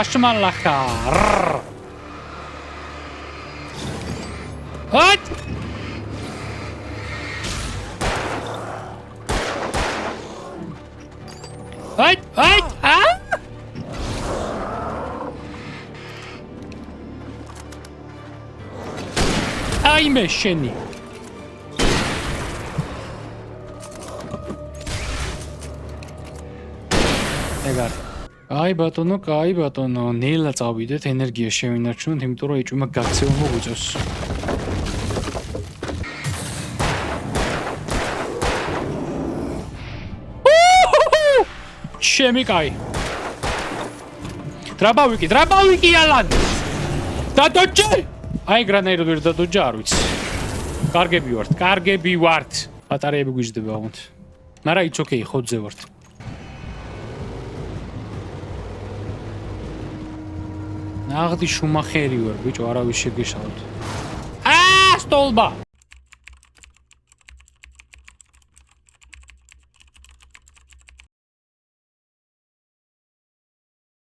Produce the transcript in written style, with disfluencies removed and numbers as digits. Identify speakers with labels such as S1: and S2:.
S1: აშმალახა. What? აიმე შენი. ეგარ. აი ბატონო, ნელა წავიდეთ, ენერგია შევინარჩუნოთ, იმიტომ რომ ეჭვმა გაქცევა მოგვიწევს. ჩემი კაი. დრაბავიკი ალან. დადოჯე. აი გრანაირად ვერ დადოჯა არ ვიცი. კარგები ვართ. ბატარეები გვიждდება ამოთ. მაგრამ it's okay, ხოძე ვართ. ნაღდი შუმახერი ვარ, ბიჭო, არავის შეგეშალოთ. სტოლბა.